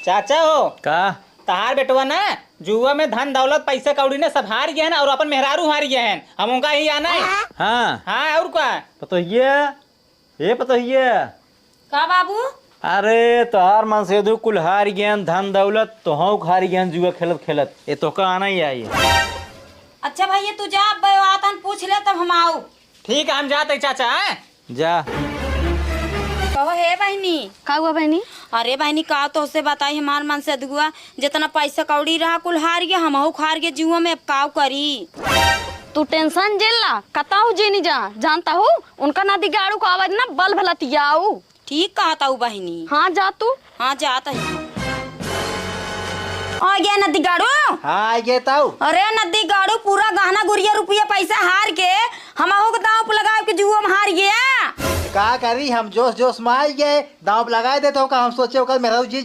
चाचा हो का तहार बेटवा ना जुआ में धन दौलत पैसा कौड़ी ने सब हार गया है ना और अपन मेहरारू हार गया है। हम उनका ही आना है। हाँ हाँ और क्या पतोहिए का बाबू? अरे तोहार मन से दू कुल हार गयन धन दौलत तो हार गयन जुआ खेलत खेलत ये तो का आना ही आई। अच्छा भैया तू जा आतन पूछ ले तब हम आओ। ठीक है हम जाते चाचा हैं? जा कहो हे बहनी। का हुआ बहनी? अरे बहनी का तो उससे बताई हमार मन से अदगुआ जितना पैसा कौड़ी रहा कुल हार गया हम हार गए जुआ में अब काव करी। तू टेंशन जेल ला कताऊ जेनी जा जानता हूँ उनका ना दिगाड़ू का आवाज ना बल भलतियाऊ। ठीक कहता हूँ बहनी। हाँ जा तू। हाँ जाता है। आ गया नदी गाड़ू। हाँ ये ताऊ अरे नदी गाड़ू पूरा गहना गुड़िया रुपया पैसा हार के हम दांव पे लगा के जुआ में हार गया। का करी हम जोश जोश में आ गए दांव लगाए देते हो का हम सोचे होगा मेरा जीत